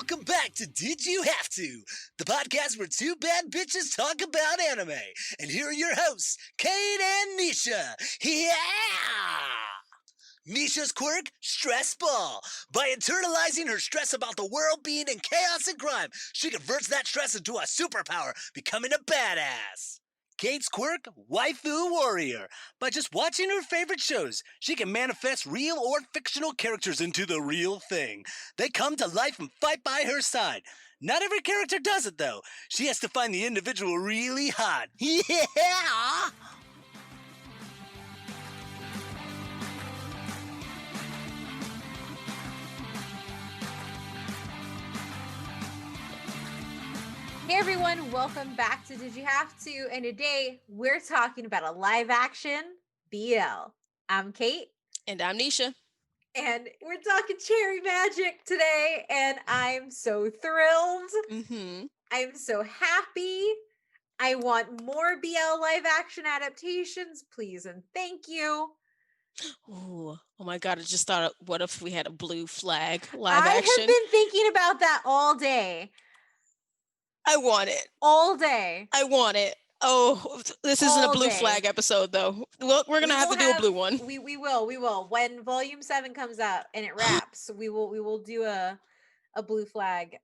Welcome back to Did You Have To, the podcast where two bad bitches talk about anime. And here are your hosts, Kate and Nisha. Yeah! Nisha's quirk, stress ball. By internalizing her stress about the world being in chaos and crime, she converts that stress into a superpower, becoming a badass. Kate's quirk, waifu warrior. By just watching her favorite shows, she can manifest real or fictional characters into the real thing. They come to life and fight by her side. Not every character does it, though. She has to find the individual really hot. Yeah! Hey everyone, welcome back to Did You Have To? And today we're talking about a live action BL. I'm Kate. And I'm Nisha. And we're talking Cherry Magic today. And I'm so thrilled. I'm so happy. I want more BL live action adaptations, please and thank you. Ooh, oh my God, I just thought, what if we had a blue flag live I action? have been thinking about that all day. I want it. All day. I want it. Oh, this isn't a blue flag episode, though. Well, we're going to have to do a blue one. We will. When Volume 7 comes out and it wraps, we will do a blue flag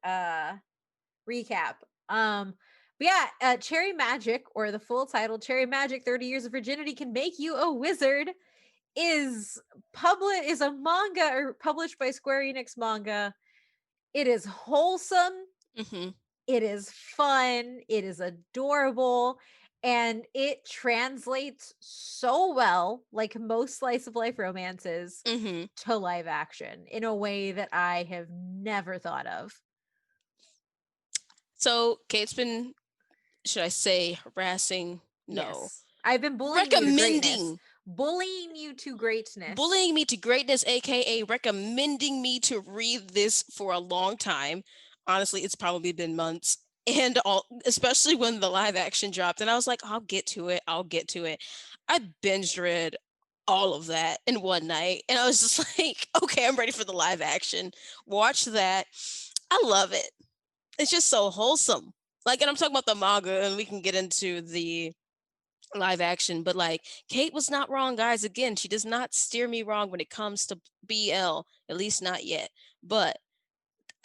recap. But yeah, Cherry Magic, or the full title, Cherry Magic 30 Years of Virginity Can Make You a Wizard, is a manga or published by Square Enix Manga. It is wholesome. It is fun. It is adorable. And it translates so well, like most slice of life romances, to live action in a way that I have never thought of. So Kate's been, should I say, harassing? No. Yes. I've been bullying you to greatness. Bullying me to greatness, aka recommending me to read this for a long time. Honestly, it's probably been months, and especially when the live action dropped, and I was like, I'll get to it. I binge read all of that in one night, and I was just like, okay, I'm ready for the live action. Watch that. I love it. It's just so wholesome. Like, and I'm talking about the manga, and we can get into the live action, but like, Kate was not wrong, guys. Again, she does not steer me wrong when it comes to BL, at least not yet. But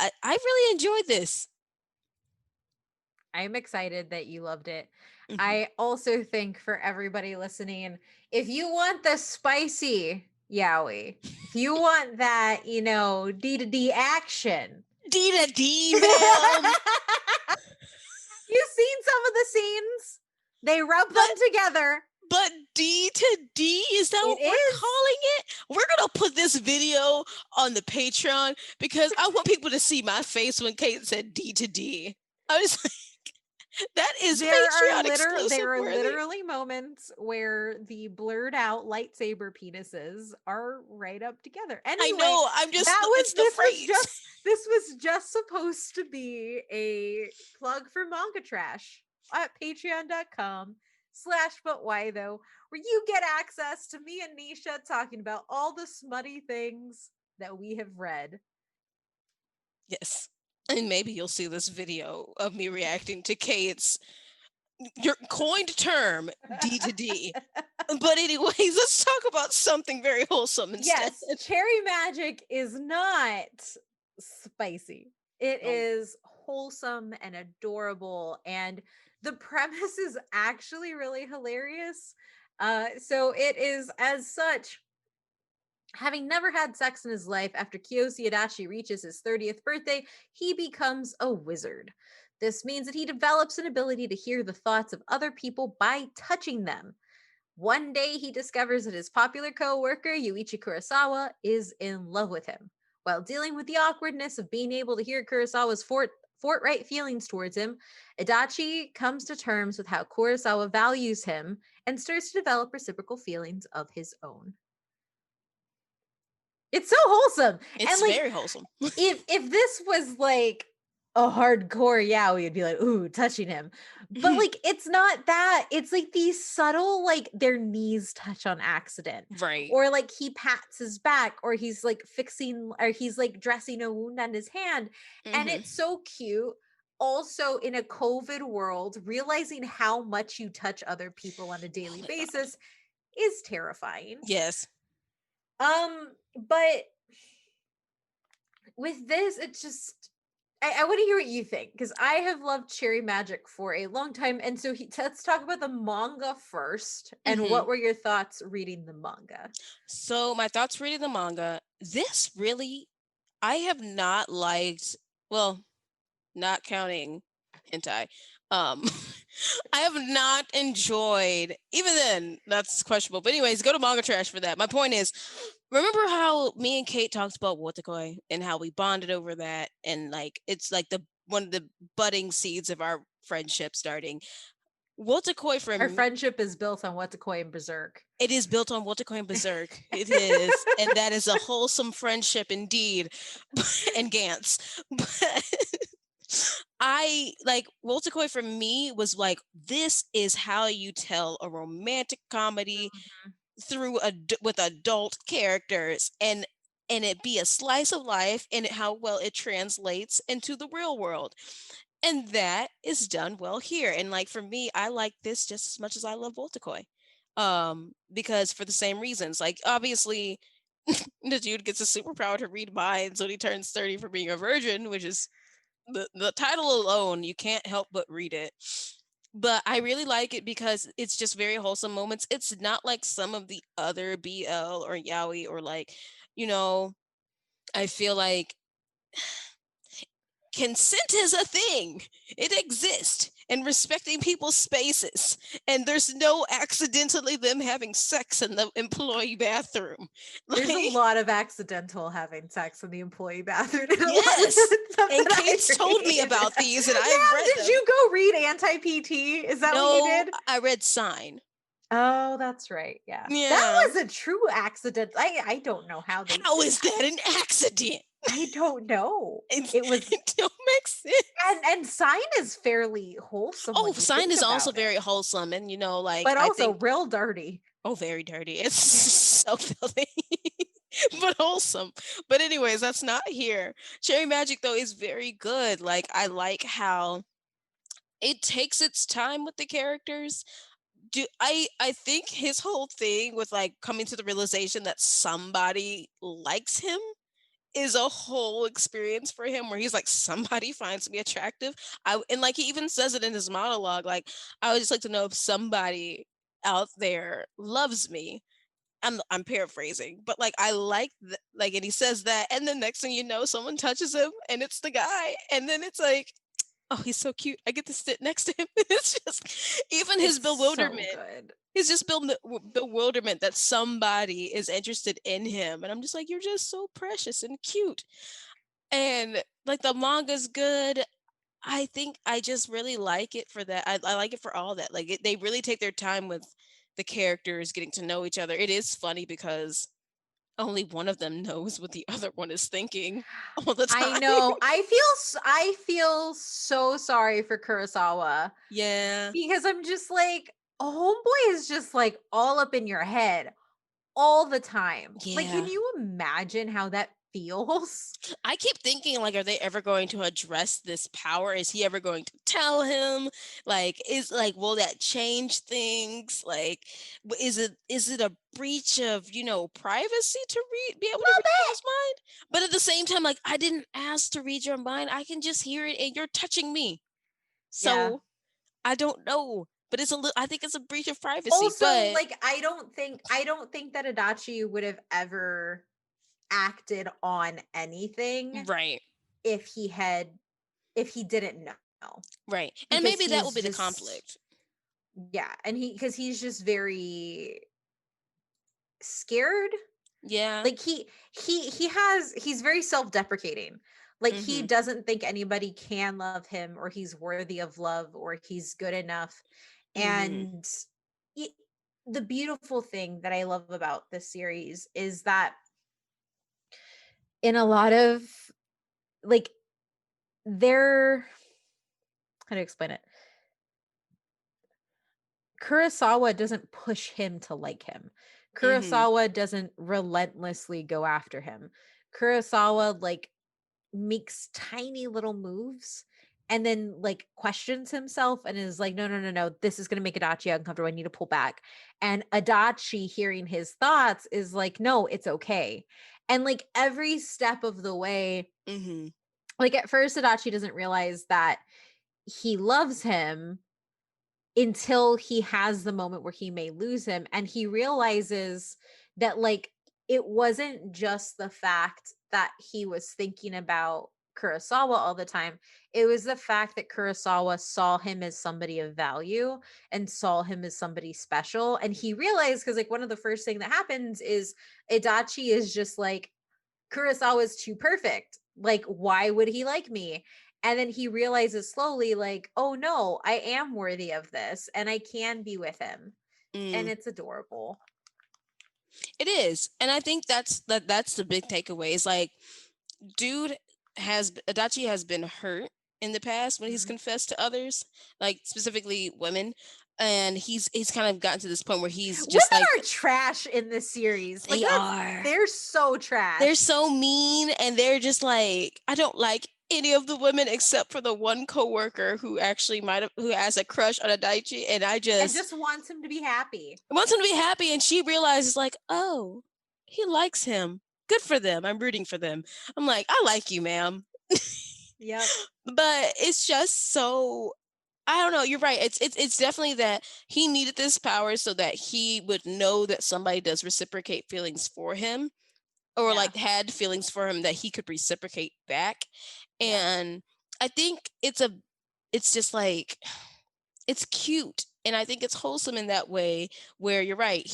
I really enjoyed this. I'm excited that you loved it. I also think for everybody listening, if you want the spicy yaoi, if you want that, D to D action. D to D, man. You've seen some of the scenes. They rub them together. But D to D, is that what we're calling it? We're going to put this video on the Patreon because I want people to see my face when Kate said D to D. I was like, that is Patreon exclusive. There are literally moments where the blurred out lightsaber penises are right up together. Anyway, I know, this was just supposed to be a plug for Manga Trash at patreon.com/but why though, where you get access to me and Nisha talking about all the smutty things that we have read. Yes. And maybe you'll see this video of me reacting to Kate's your coined term D to D. But anyways, let's talk about something very wholesome instead. Yes, Cherry Magic is not spicy. It is wholesome and adorable, and the premise is actually really hilarious. So it is, as such, having never had sex in his life, after Kiyoshi Adachi reaches his 30th birthday, he becomes a wizard. This means that he develops an ability to hear the thoughts of other people by touching them. One day, he discovers that his popular co-worker, Yuichi Kurosawa, is in love with him. While dealing with the awkwardness of being able to hear Kurosawa's forthright feelings towards him, Adachi comes to terms with how Kurosawa values him and starts to develop reciprocal feelings of his own. It's so wholesome. It's very wholesome. if this was like a hardcore yaoi would be like, ooh, touching him. But Mhm. like it's not that. It's like these subtle, like their knees touch on accident. Right. Or like he pats his back, or he's like fixing, or he's like dressing a wound on his hand. And Mhm. it's so cute. Also, in a COVID world, realizing how much you touch other people on a Oh daily my god. basis is terrifying. Yes. But with this, it's just I want to hear what you think, because I have loved Cherry Magic for a long time. And so let's talk about the manga first. And what Mhm. were your thoughts reading the manga? So my thoughts reading the manga, this really I have not liked, well, not counting hentai. Um I have not enjoyed, even then, that's questionable. But anyways, go to manga trash for that. My point is, remember how me and Kate talked about Wotakoi and how we bonded over that, and like it's like the one of the budding seeds of our friendship starting. Wotakoi for Our me, friendship is built on Watakoi and Berserk. it is built on Wotakoi and Berserk. It is, and that is a wholesome friendship indeed, and Gantz. But I like Wotakoi for me was like, this is how you tell a romantic comedy Mhm. through with adult characters, and it be a slice of life, and how well it translates into the real world. And that is done well here. And like for me, I like this just as much as I love Wotakoi. Because for the same reasons. Like obviously the dude gets a superpower to read minds when he turns 30 for being a virgin, which is the title alone, you can't help but read it. But I really like it because it's just very wholesome moments. It's not like some of the other BL or yaoi, or like, you know, I feel like consent is a thing. It exists, and respecting people's spaces. And there's no accidentally them having sex in the employee bathroom. There's a Like, lot of accidental having sex in the employee bathroom in a lot of yes. the stuff And that I Kate's told me read. about these, and I've Yeah, read did them. you go read Anti-PT? Is that what you No, did? I read Sign. Oh, that's right. Yeah. That Yeah. was a true accident. I don't know how they How is I, that an accident? I don't know. It, It was, it don't make sense. and Sign is fairly wholesome Oh, when you Sign think is also about it, very wholesome, and like but I also think, real dirty. oh, very dirty. It's so filthy, but wholesome. But anyways, that's not here. Cherry Magic though is very good. Like I like how it takes its time with the characters. I think his whole thing with like coming to the realization that somebody likes him is a whole experience for him, where he's like, somebody finds me attractive. And like he even says it in his monologue, like, I would just like to know if somebody out there loves me. I'm paraphrasing, but like I like like, and he says that, and then next thing you know, someone touches him and it's the guy, and then it's like, oh, he's so cute, I get to sit next to him. It's just even his It's so bewilderment. good. He's just bewilderment that somebody is interested in him, and I'm just like, you're just so precious and cute. And like the manga's good. I think I just really like it for that. I like it for all that. Like they really take their time with the characters getting to know each other. It is funny because only one of them knows what the other one is thinking all the I time. know. I feel so sorry for Kurosawa, Yeah. because I'm just like, homeboy is just like all up in your head all the time. Like, can Yeah. you imagine how that feels? I keep thinking, like, are they ever going to address this power? Is he ever going to tell him? Like, will that change things? Like, is it a breach of privacy to be able to read Love people's mind? But at the same time, like, I didn't ask to read your mind. I can just hear it, and you're touching me. Yeah. So I don't know, but it's a little. I think it's a breach of privacy. Also, But like, I don't think that Adachi would have ever acted on anything right, if he didn't know, right, and because maybe that will he's be the just, conflict. yeah, and because he's just very scared. Yeah. Like he's very self-deprecating. Like he Mm-hmm. doesn't think anybody can love him, or he's worthy of love, or he's good enough. Mm-hmm. And it, the beautiful thing that I love about this series is that in a lot of, like, they're, how to explain it? Kurosawa doesn't push him to like him. Mm-hmm. Kurosawa doesn't relentlessly go after him. Kurosawa like makes tiny little moves and then like questions himself and is like, no, no, no, no, this is going to make Adachi uncomfortable. I need to pull back. And Adachi, hearing his thoughts, is like, no, it's okay. And like every step of the way, Mm-hmm. like at first, Adachi doesn't realize that he loves him until he has the moment where he may lose him. And he realizes that like it wasn't just the fact that he was thinking about Kurosawa all the time. It was the fact that Kurosawa saw him as somebody of value and saw him as somebody special. And he realized, because like one of the first thing that happens is Adachi is just like, Kurosawa is too perfect. Like, why would he like me? And then he realizes slowly, like, oh no, I am worthy of this and I can be with him. And Mm. it's adorable. It is, and I think that's the big takeaway. Is like, dude Adachi has been hurt in the past when he's Mhm. confessed to others, like specifically women, and he's kind of gotten to this point where he's just Women like, are trash in this series. Like they are. they're so They're trash. so mean, and they're just like, I don't like any of the women except for the one coworker who actually who has a crush on Adachi, and I And just just wants him to be happy. wants him to be happy, and she realizes like, oh, he likes him. Good for them. I'm rooting for them. I'm like, I like you, ma'am. Yep. But it's just so, I don't know. You're right. It's definitely that he needed this power so that he would know that somebody does reciprocate feelings for him, or Yeah. like had feelings for him that he could reciprocate back. Yeah. And I think it's just like, it's cute, and I think it's wholesome in that way, where you're right,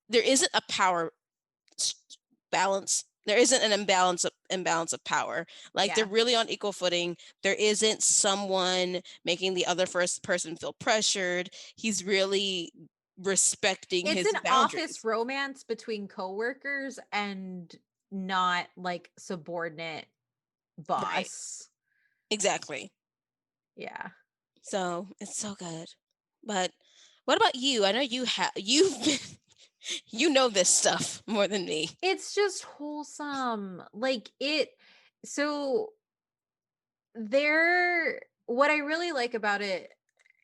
there isn't a power balance, there isn't an imbalance of power. Like, they're Yeah. really on equal footing. There isn't someone making the other first person feel pressured. He's really respecting It's his an office boundaries. romance between coworkers and not like subordinate Right, boss. exactly. Yeah. So it's so good. But what about you? I know you've been, you know this stuff more than me. It's just wholesome. Like it, so there, what I really like about it,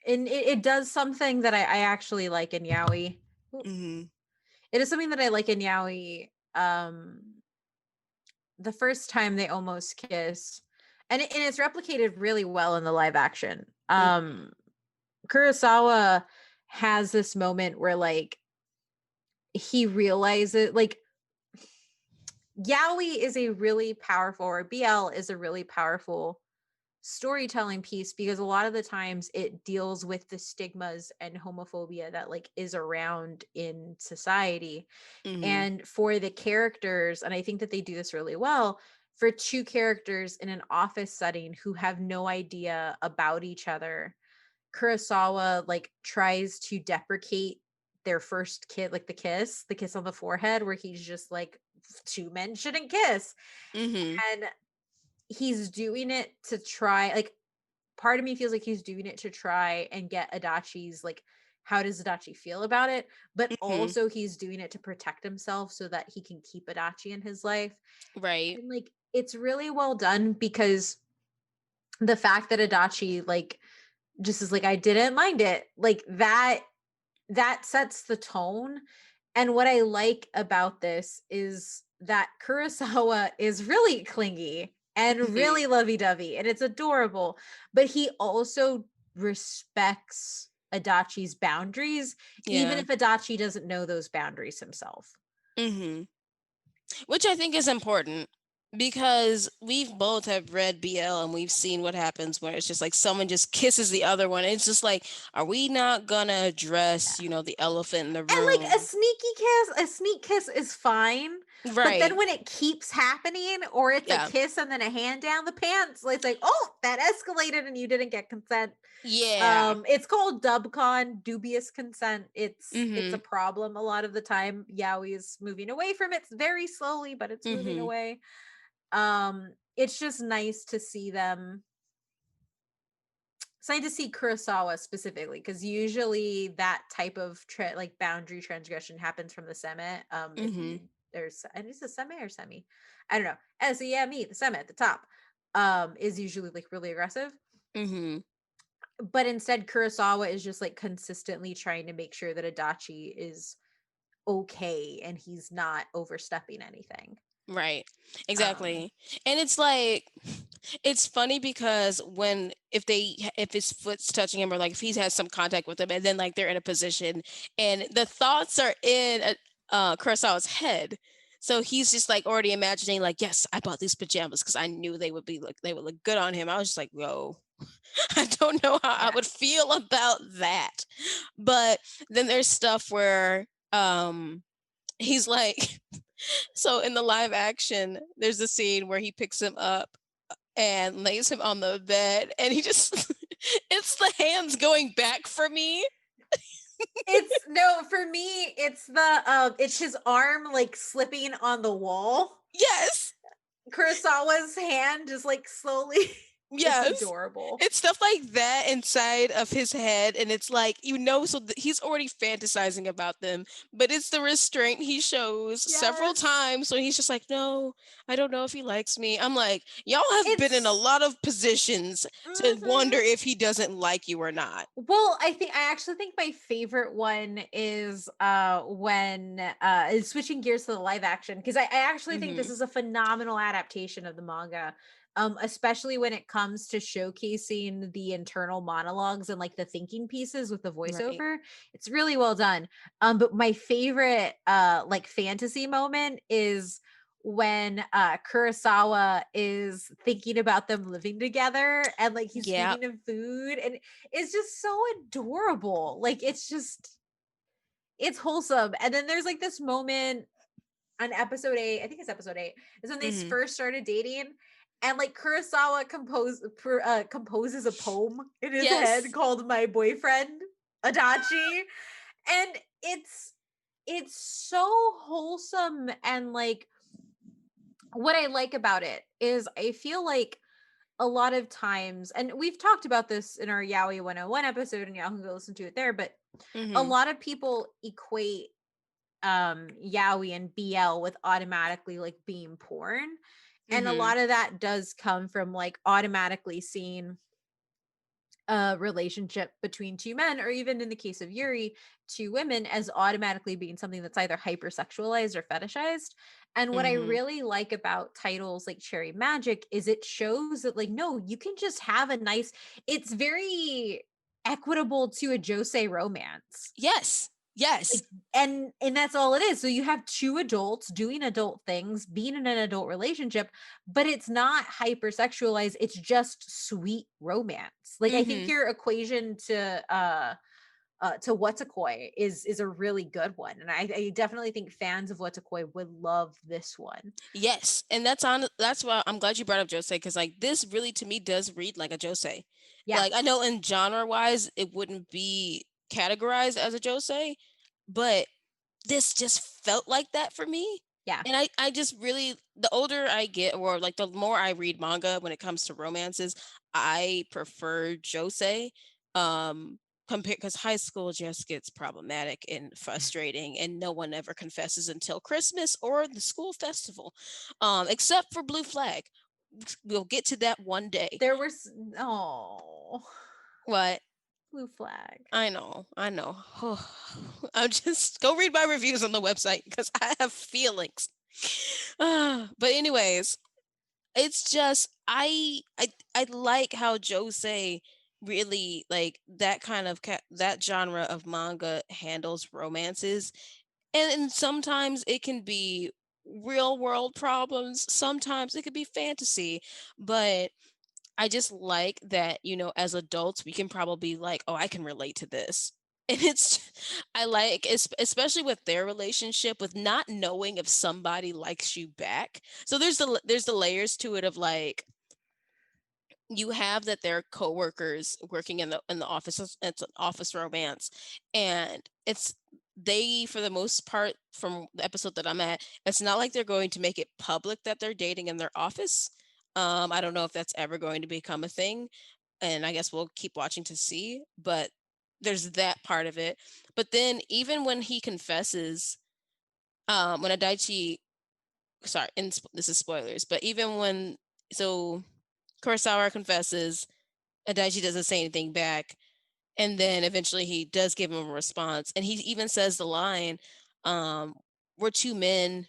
and it does something that I actually like in yaoi. Ooh. Mm-hmm. It is something that I like in yaoi. The first time they almost kiss, and it's replicated really well in the live action. Kurosawa has this moment where like he realizes like yaoi is a really powerful, or BL is a really powerful storytelling piece, because a lot of the times it deals with the stigmas and homophobia that like is around in society. Mm-hmm. And for the characters, and I think that they do this really well, for two characters in an office setting who have no idea about each other, Kurosawa like tries to deprecate their first kid, like the kiss on the forehead, where he's just like, two men shouldn't kiss. Mm-hmm. And he's doing it to try, like, part of me feels like he's doing it to try and get Adachi's like, how does Adachi feel about it? But Mm-hmm. also he's doing it to protect himself so that he can keep Adachi in his life. Right. And like it's really well done, because the fact that Adachi like just is like, I didn't mind it, like that sets the tone. And what I like about this is that Kurosawa is really clingy and Mhm. really lovey-dovey, and it's adorable, but he also respects Adachi's boundaries, even Yeah. if Adachi doesn't know those boundaries himself. Mhm. Which I think is important, because we've both have read BL and we've seen what happens where it's just like someone just kisses the other one. It's just like, are we not gonna address, the elephant in the And like room? a sneak kiss is fine. But Right. then when it keeps happening, or it's a Yeah. kiss and then a hand down the pants, it's like, oh, that escalated and you didn't get consent. Yeah. It's called dubcon, dubious consent. It's a Mhm. problem a lot of the time. Yaoi is moving away from it very slowly, but it's moving Mhm. away. Um, it's just nice to see them. It's nice to see Kurosawa specifically, because usually that type of like boundary transgression happens from the seme. If Mm-hmm. you there's and it's a seme or semi, I don't know. And so yeah, me the seme at the top, is usually like really aggressive. Mm-hmm. But instead, Kurosawa is just like consistently trying to make sure that Adachi is okay and he's not overstepping anything. Right. Um, Exactly. And it's like it's funny because if his foot's touching him or like if he has some contact with him and then like they're in a position and the thoughts are in Kurosawa's head. So he's just like already imagining like, yes, I bought these pajamas because I knew they would look good on him. I was just like, whoa, I don't know how I yeah. would feel about that. But then there's stuff where he's like so in the live action, there's a scene where he picks him up and lays him on the bed and he just it's the hands going back for me. It's no, for me, it's his arm like slipping on the wall. Yes. Kurosawa's hand just like slowly. It's Yes. adorable. It's stuff like that inside of his head and it's like so he's already fantasizing about them, but it's the restraint he shows several Yes. times so he's just like, no, I don't know if he likes me. I'm like, y'all have been in a It's lot of positions to wonder mhm. if he doesn't like you or not. Well, I actually think my favorite one is when is switching gears to the live action, because I actually think this Mhm. is a phenomenal adaptation of the manga. Especially when it comes to showcasing the internal monologues and like the thinking pieces with the Right. voiceover. It's really well done. But my favorite like fantasy moment is when Kurosawa is thinking about them living together and like he's Yeah. feeding him food, and it's just so adorable. Like it's wholesome. And then there's like this moment on episode 8, I think it's episode 8, is when they Mhm. first started dating, and like Kurosawa composes a poem in his head Yes. called My Boyfriend Adachi. And it's so wholesome, and like what I like about it is I feel like a lot of times, and we've talked about this in our Yaoi 101 episode, and y'all can go listen to it there, but a Mhm. lot of people equate yaoi and BL with automatically like being porn. And a Mhm. lot of that does come from like automatically seeing a relationship between two men, or even in the case of Yuri, two women, as automatically being something that's either hypersexualized or fetishized. And what I Mhm. really like about titles like Cherry Magic is it shows that, like, no, you can just have a nice, it's very equitable to a josei romance. Yes. Yes. Like, and that's all it is. So you have two adults doing adult things, being in an adult relationship, but it's not hypersexualized. It's just sweet romance. Like, I think Mhm. your equation to Watakoi is a really good one. And I definitely think fans of Watakoi would love this one. Yes. And that's why I'm glad you brought up josei because like this really to me does read like a josei. Yeah. Like I know in genre wise it wouldn't be categorized as a josei, but this just felt like that for me. Yeah. And I just really the older I get or like the more I read manga when it comes to romances, I prefer josei. Compare because high school just gets problematic and frustrating and no one ever confesses until Christmas or the school festival. Except for Blue Flag. We'll get to that one day. There was oh What? blue flag. I know, I know. I'm just go read my reviews on the website because I have feelings. But anyways, it's just I like how Jose really like that kind of that genre of manga handles romances, and sometimes it can be real world problems. Sometimes it could be fantasy, but I just like that, as adults, we can probably be like, oh, I can relate to this. And I like, especially with their relationship, with not knowing if somebody likes you back. So there's the layers to it of like, you have that they're coworkers working in the office. It's an office romance, and they for the most part from the episode that I'm at, it's not like they're going to make it public that they're dating in their office. I don't know if that's ever going to become a thing, and I guess we'll keep watching to see, but there's that part of it. But then even when he confesses, when Adaichi, sorry, this is spoilers, but even when, so Kurosawa confesses, Adaichi doesn't say anything back, and then eventually he does give him a response, and he even says the line, um, "We're two men,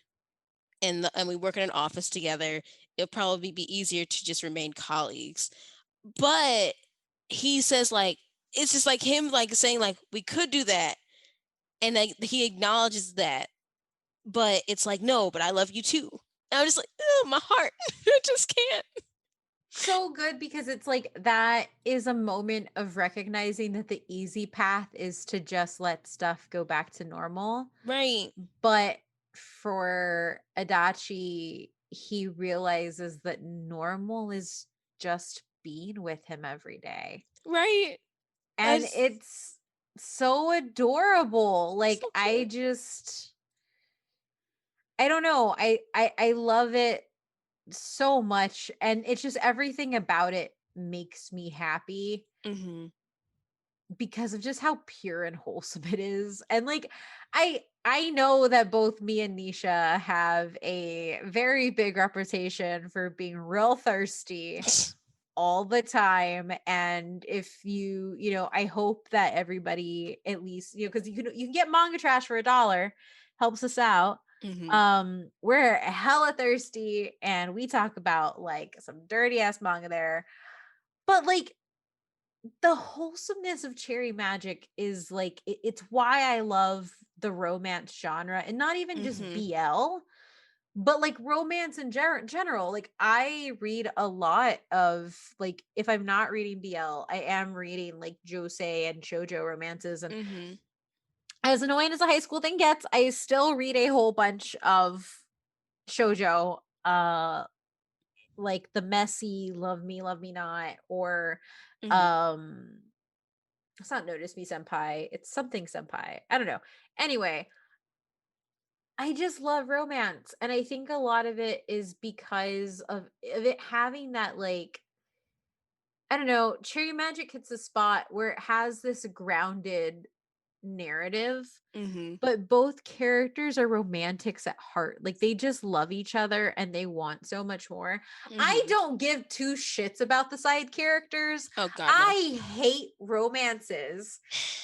and we work in an office together. It'll probably be easier to just remain colleagues." But he says, like, it's just like him, like, saying, like, we could do that, and, like, he acknowledges that, but it's like, "No, but I love you too." And I'm just like, "Oh, my heart." I just can't. So good, because it's like that is a moment of recognizing that the easy path is to just let stuff go back to normal. Right. But for Adachi, he realizes that normal is just being with him every day. Right. I And just it's so adorable. Like so I cute. just I don't know. I love it so much, and it's just everything about it makes me happy Mhm. because of just how pure and wholesome it is. And like I know that both me and Nisha have a very big reputation for being real thirsty all the time. And if I hope that everybody, at least, because you can get manga trash for $1, helps us out. Mhm. We're hella thirsty, and we talk about like some dirty ass manga there. But like the wholesomeness of Cherry Magic is like it's why I love the romance genre, and not even just Mhm. BL, but like romance in general. Like I read a lot of, like, if I'm not reading BL, I am reading like josei and shoujo romances. And Mhm. as annoying as a high school thing gets, I still read a whole bunch of shoujo, like the messy love me not, or Mhm. um it's not Notice Me Senpai, it's something senpai. I don't know. Anyway, I just love romance. And I think a lot of it is because of it having that, like, I don't know, Cherry Magic hits a spot where it has this grounded narrative, Mhm. but both characters are romantics at heart. Like they just love each other and they want so much more. I Mhm. don't give two shits about the side characters. Oh god, no. I hate romances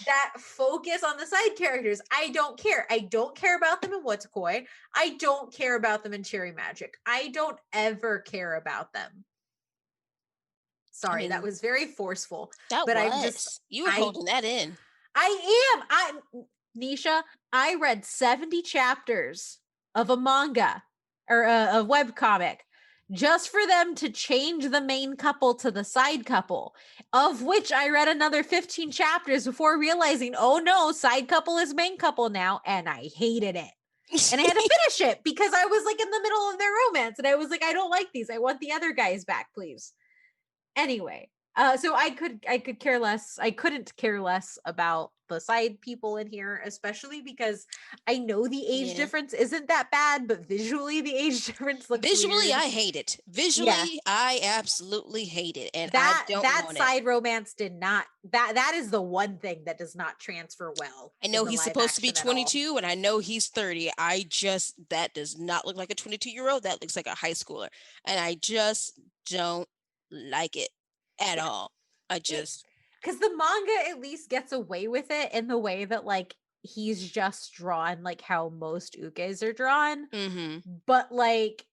that focus on the side characters. I don't care. I don't care about them in What's Koi. I don't care about them in Cherry Magic. I don't ever care about them. I Sorry, that mean, was very forceful, that but I'm just was. You were I holding that in. I am. Nisha, I read 70 chapters of a manga or a web comic just for them to change the main couple to the side couple, of which I read another 15 chapters before realizing, oh no, side couple is main couple now, and I hated it. And I had to finish it because I was like in the middle of their romance, and I was like, I don't like these. I want the other guys back, please. Anyway, so I could care less. I couldn't care less about the side people in here, especially because I know the age Yeah. difference isn't that bad, but visually the age difference looks Visually, weird. I hate it. Yeah. Visually, I absolutely hate it, and I don't That want it. side romance did not, that is the one thing that does not transfer well I in know the he's live supposed to be action at all. 22 and I know he's 30. That does not look like a 22-year-old. That looks like a high schooler. And I just don't like it at Yeah. all. I It just, Because the manga at least gets away with it in the way that, like, he's just drawn like how most ukes are drawn. mm-hmm. But like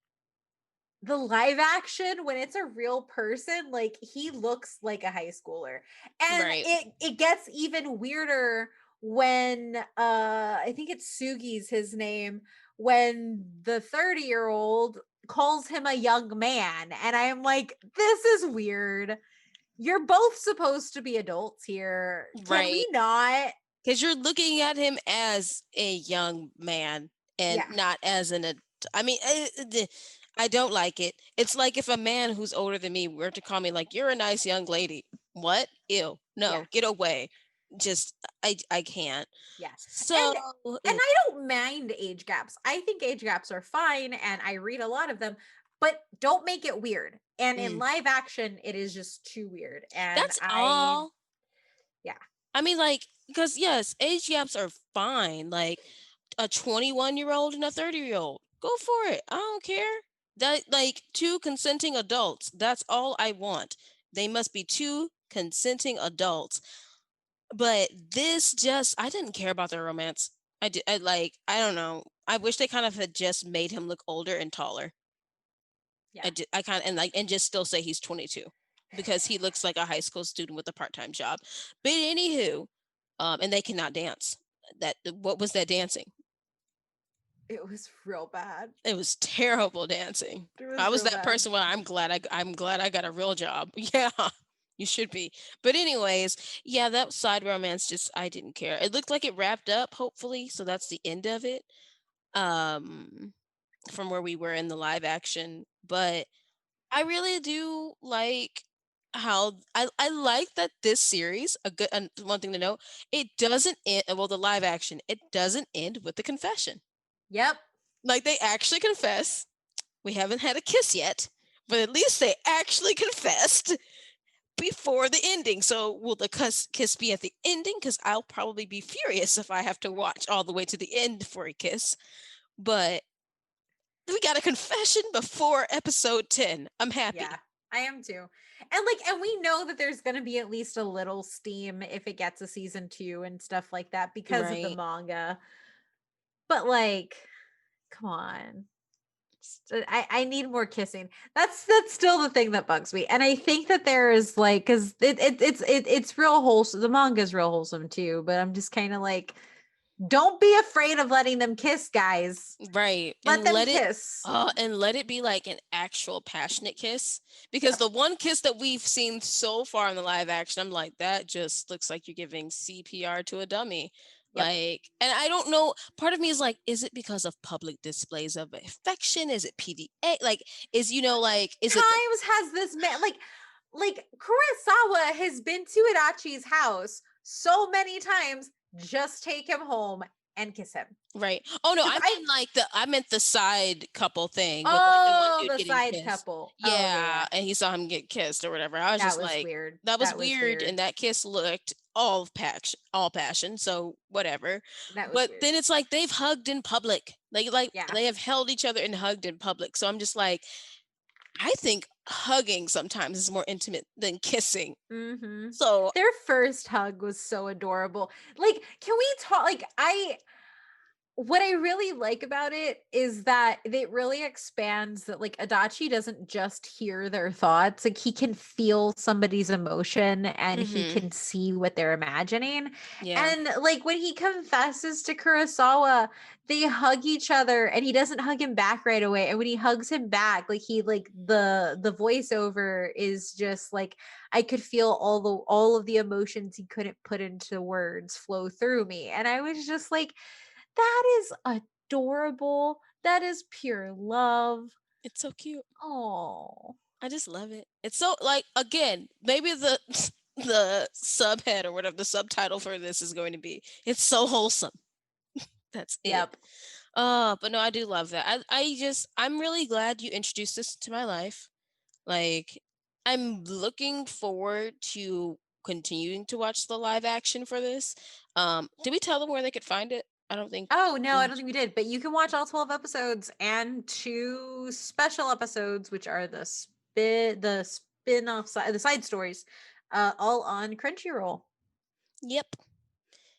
the live action, when it's a real person, like he looks like a high schooler. And Right. it gets even weirder when I think it's Sugi's his name, when the 30-year-old calls him a young man, and I'm like, this is weird. You're both supposed to be adults here. Can Right. we not? Because you're looking at him as a young man and Yeah. not as I mean, I don't like it. It's like if a man who's older than me were to call me like, "You're a nice young lady." What? Ew. Yeah. No, get away. Just, I can't. Yeah. So, And I don't mind age gaps. I think age gaps are fine, and I read a lot of them. but don't make it weird. And in Mm. live action, it is just too weird. And That's all. yeah. I mean, like, because yes, age gaps are fine. Like a 21-year-old and a 30-year-old, go for it. I don't care. That, like, two consenting adults. That's all I want. They must be two consenting adults. But this just, I didn't care about their romance. I don't know. I wish they kind of had just made him look older and taller. Yeah. I kind of, and just still say he's 22 because he looks like a high school student with a part-time job. But anywho, and they cannot dance. What was that dancing? It was real bad. It was terrible dancing. It was I was real that bad. person. Well, I'm glad I got a real job. Yeah, you should be. But anyways, yeah, that side romance just, I didn't care. It looked like it wrapped up, hopefully, so that's the end of it. From where we were in the live action, but I really do like how I like that this series, a good one thing to note, it doesn't end, well, the live action, it doesn't end with the confession. Yep. Like, they actually confess. We haven't had a kiss yet, but at least they actually confessed before the ending. So will the kiss be at the ending? Because I'll probably be furious if I have to watch all the way to the end for a kiss. But we got a confession before episode 10. I'm happy. Yeah, I am too. And we know that there's going to be at least a little steam if it gets a season 2 and stuff like that because of the Right. manga. But like, come on. I need more kissing. That's still the thing that bugs me. And I think that there is like, because it's real wholesome. The manga is real wholesome too, but I'm just kind of like, don't be afraid of letting them kiss, guys. Right. Let And them let it kiss. and let it be like an actual passionate kiss. Because the one kiss that we've seen so far in the live action, I'm like, that just looks like you're giving CPR to a dummy. Yep. Like, and I don't know, part of me is like, is it because of public displays of affection? Is it PDA? Like, is it Times has this man like Kurosawa has been to Adachi's house so many times. Just take him home and kiss him. right? Oh no, 'Cause I meant the side couple thing with like the one Oh, dude the getting side kissed. couple. Oh, Yeah, and he saw him get kissed or whatever. I was That just was like, weird. that was That was weird, weird. and that kiss looked all passion. So whatever. That was But weird. then it's like they've hugged in public. Like Yeah. they have held each other and hugged in public. So I'm just like, I think hugging sometimes is more intimate than kissing. Mm-hmm. So Their first hug was so adorable. Like, can we talk? Like, what I really like about it is that it really expands that like Adachi doesn't just hear their thoughts, like he can feel somebody's emotion and he mhm, can see what they're imagining. yeah, And like when he confesses to Kurosawa, they hug each other and he doesn't hug him back right away. And when he hugs him back, like he like the voiceover is just like I could feel all of the emotions he couldn't put into words flow through me. And I was just like, that is adorable. That is pure love. it's so cute. Oh. I just love it. It's so, like, again, maybe the the subhead or whatever the subtitle for this is going to be. It's so wholesome. That's it. Yep. But no, I do love that. I'm really glad you introduced this to my life. Like, I'm looking forward to continuing to watch the live action for this. Did we tell them where they could find it? I don't think. Oh no, I don't think we did. But you can watch all 12 episodes and 2 special episodes, which are the spin-off side the side stories, all on Crunchyroll. Yep.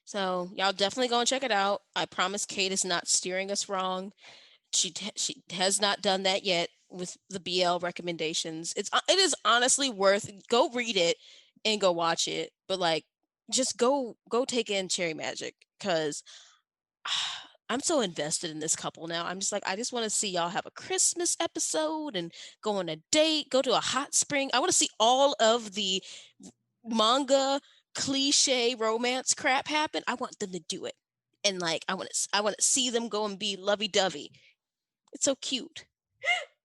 So y'all definitely go and check it out. I promise Kate is not steering us wrong. She has not done that yet with the BL recommendations. It is honestly worth, go read it and go watch it, but like just go take in Cherry Magic because I'm so invested in this couple now. I'm just like, I just want to see y'all have a Christmas episode and go on a date, go to a hot spring. I want to see all of the manga cliche romance crap happen. I want them to do it. And like I want to see them go and be lovey-dovey. It's so cute.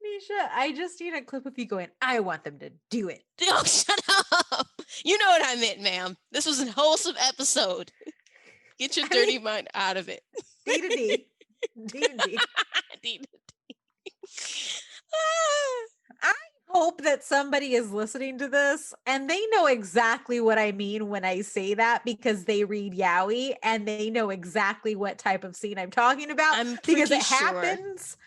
Nisha, I just need a clip of you going, I want them to do it. Oh, shut up. You know what I meant, ma'am. This was a wholesome episode. Get your dirty mind out of it. D to D. D to D. D to D. I hope that somebody is listening to this and they know exactly what I mean when I say that, because they read yaoi and they know exactly what type of scene I'm talking about, I'm because pretty it sure. happens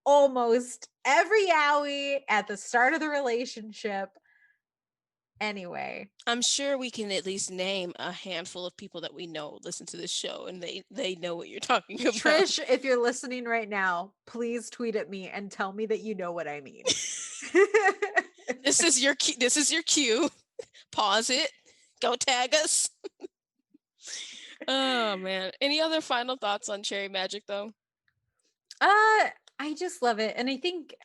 almost every yaoi at the start of the relationship. Anyway, I'm sure we can at least name a handful of people that we know listen to this show, and they know what you're talking about. Trish, if you're listening right now, please tweet at me and tell me that you know what I mean. This is your cue. This is your cue. Pause it. Go tag us. Oh man. Any other final thoughts on Cherry Magic though? I just love it. And I think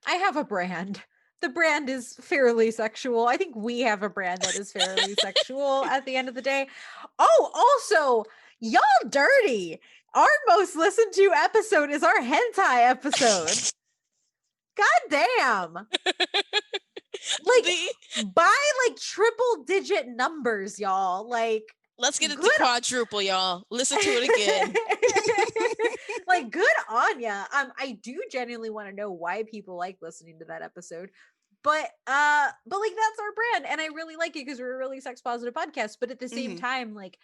I have a brand. The brand is fairly sexual. I think we have a brand that is fairly sexual at the end of the day. Oh, also, y'all dirty. Our most listened to episode is our hentai episode. God damn. Like, by like triple digit numbers, y'all. Like, let's get it to good quadruple, y'all. Listen to it again. like, good on ya. I do genuinely want to know why people like listening to that episode. But like, that's our brand, and I really like it because we're a really sex positive podcast. But at the same time, like,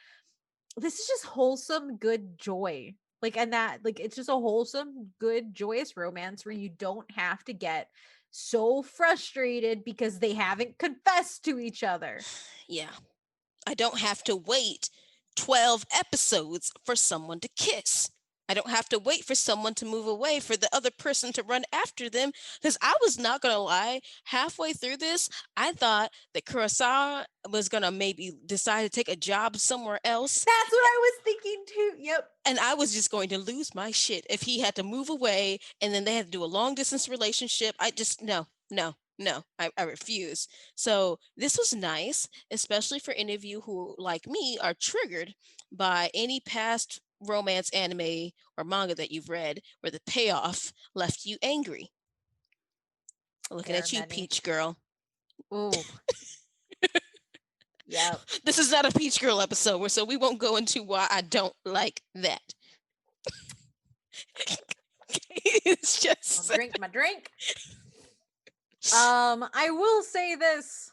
this is just wholesome, good joy. Like, and that, like, it's just a wholesome, good, joyous romance where you don't have to get so frustrated because they haven't confessed to each other. Yeah. I don't have to wait 12 episodes for someone to kiss. I don't have to wait for someone to move away for the other person to run after them. Because I was not going to lie, halfway through this, I thought that Kurosawa was going to maybe decide to take a job somewhere else. That's what I was thinking too. Yep. And I was just going to lose my shit if he had to move away and then they had to do a long distance relationship. I just, no, I refuse. So this was nice, especially for any of you who, like me, are triggered by any past romance anime or manga that you've read where the payoff left you angry. Looking There at you, are many. Peach Girl. Ooh. Yep. This is not a Peach Girl episode, so we won't go into why I don't like that. It's just I'll drink my drink. I will say this.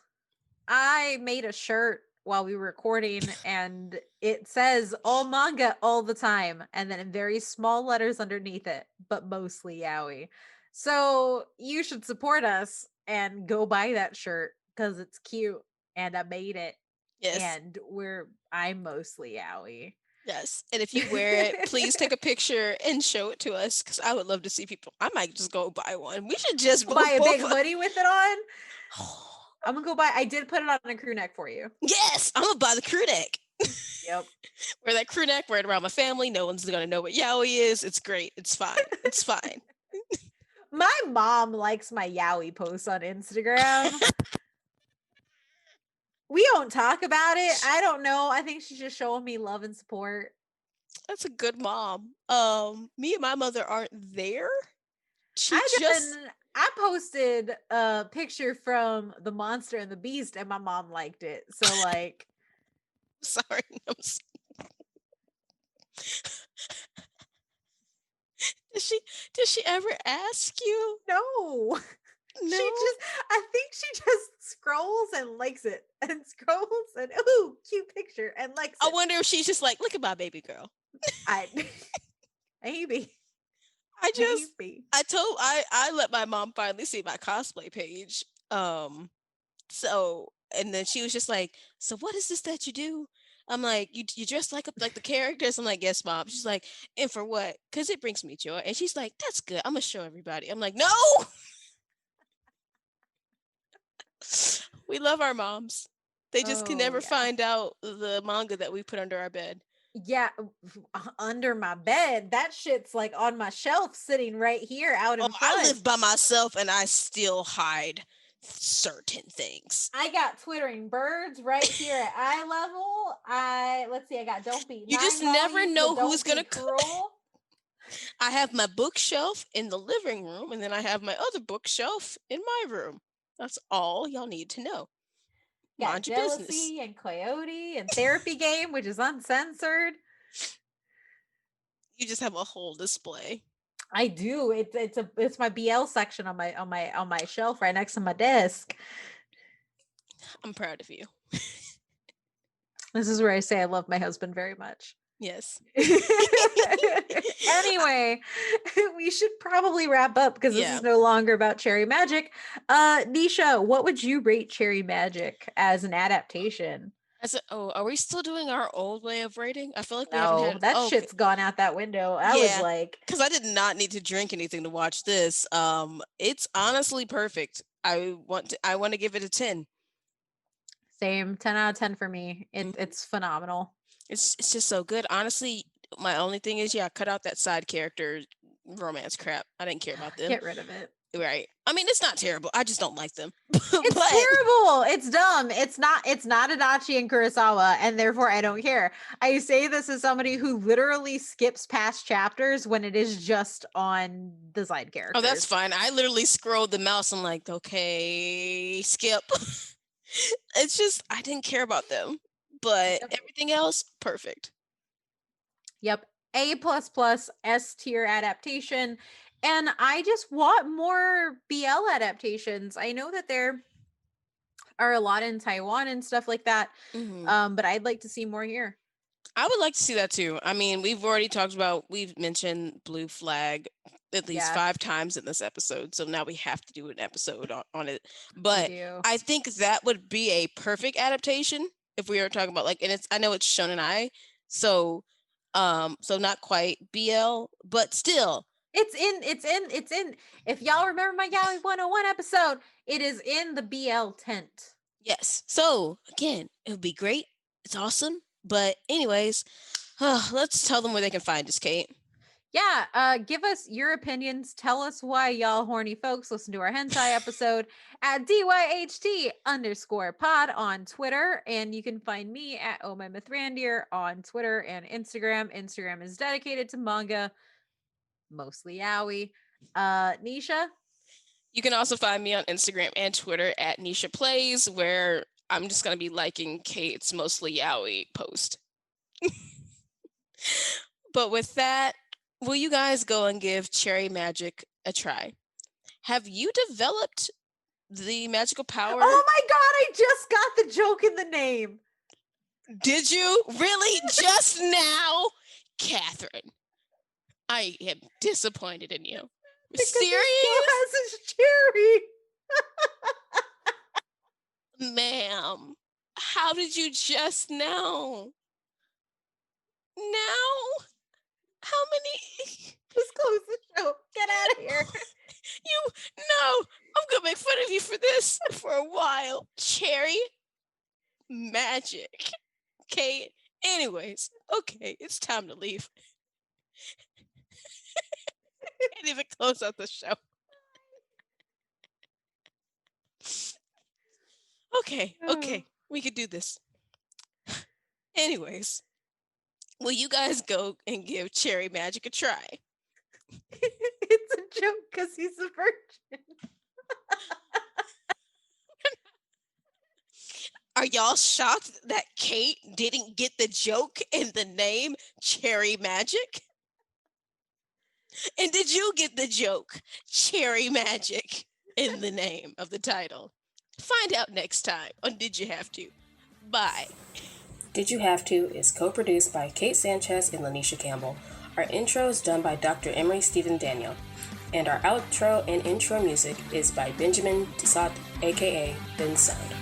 I made a shirt while we were recording and it says all manga all the time, and then in very small letters underneath it, but mostly yaoi. So you should support us and go buy that shirt because it's cute and I made it. yes. And I'm mostly yaoi. Yes. And if you wear it, please take a picture and show it to us because I would love to see people. I might just go buy one. We should just buy a big hoodie with it on. I'm gonna go buy. I did put it on a crew neck for you. Yes, I'm gonna buy the crew neck. Yep. Wear that crew neck, wear it around my family. No one's gonna know what yaoi is. It's great. It's fine. It's fine. My mom likes my yaoi posts on Instagram. We don't talk about it. I don't know. I think she's just showing me love and support. That's a good mom. Me and my mother aren't there. I posted a picture from The Monster and the Beast and my mom liked it. So like sorry. Did she ever ask you? No. I think she just scrolls and likes it and scrolls and ooh, cute picture and likes it. I wonder if she's just like, look at my baby girl. Maybe. I let my mom finally see my cosplay page. So, and then she was just like, so what is this that you do? I'm like, you dress like the characters? I'm like, yes, mom. She's like, and for what? Because it brings me joy. And she's like, that's good. I'm going to show everybody. I'm like, no! We love our moms. They just can never find out the manga that we put under our bed. Yeah, under my bed. That shit's like on my shelf sitting right here out in front. I live by myself and I still hide certain things. I got twittering birds right here at eye level. Let's see, I got Don't Be You just never know who's gonna cruel. I have my bookshelf in the living room and then I have my other bookshelf in my room. That's all y'all need to know. Got Jealousy and Coyote and Therapy Game, which is uncensored. You just have a whole display. I do. It's my BL section on my shelf right next to my desk. I'm proud of you. This is where I say I love my husband very much. Yes. Anyway, we should probably wrap up because this is no longer about Cherry Magic. Nisha, what would you rate Cherry Magic as an adaptation? Are we still doing our old way of rating? I feel like we No, haven't had that shit's gone out that window. I was like, because I did not need to drink anything to watch this. It's honestly perfect. I want to give it a 10. Same, 10 out of 10 for me. It's phenomenal. It's just so good. Honestly, my only thing is cut out that side character romance crap. I didn't care about them. Get rid of it. Right. I mean, it's not terrible. I just don't like them. It's terrible. It's dumb. It's not Adachi and Kurosawa, and therefore I don't care. I say this as somebody who literally skips past chapters when it is just on the side characters. Oh, that's fine. I literally scrolled the mouse and like, okay, skip. It's just I didn't care about them, but everything else perfect. Yep. A++ S tier adaptation. And I just want more BL adaptations. I know that there are a lot in Taiwan and stuff like that. But I'd like to see more here. I would like to see that too. I mean, we've mentioned Blue Flag at least 5 times in this episode. So now we have to do an episode on it. But I think that would be a perfect adaptation if we were talking about and I know it's Shonen Ai. So not quite BL, but still. It's in. If y'all remember my Yaoi 101 episode, it is in the BL tent. Yes. So again, it would be great. It's awesome. But anyways, let's tell them where they can find us, Kate. Yeah, give us your opinions. Tell us why y'all horny folks listen to our hentai episode at DYHT_pod on Twitter. And you can find me at OhMyMythRandier on Twitter and Instagram. Instagram is dedicated to manga, mostly yaoi. Nisha? You can also find me on Instagram and Twitter at Nisha Plays, where I'm just going to be liking Kate's mostly yaoi post. But with that, will you guys go and give Cherry Magic a try? Have you developed the magical power? Oh my god, I just got the joke in the name. Did you? Really? Just now? Catherine, I am disappointed in you. Serious? It's cherry. Ma'am, how did you just know? Now? How many? Just close the show. Get out of here. No, I'm gonna make fun of you for this for a while. Cherry Magic. Okay. Anyways, okay, it's time to leave. Can't even close out the show. Okay, we could do this. Anyways, will you guys go and give Cherry Magic a try? It's a joke because he's a virgin. Are y'all shocked that Kate didn't get the joke in the name Cherry Magic? And did you get the joke Cherry Magic in the name of the title? Find out next time on Did You Have To? Bye. Did You Have To is co-produced by Kate Sanchez and Lanisha Campbell. Our intro is done by Dr. Emery Stephen Daniel. And our outro and intro music is by Benjamin Tissot, aka Ben Sound.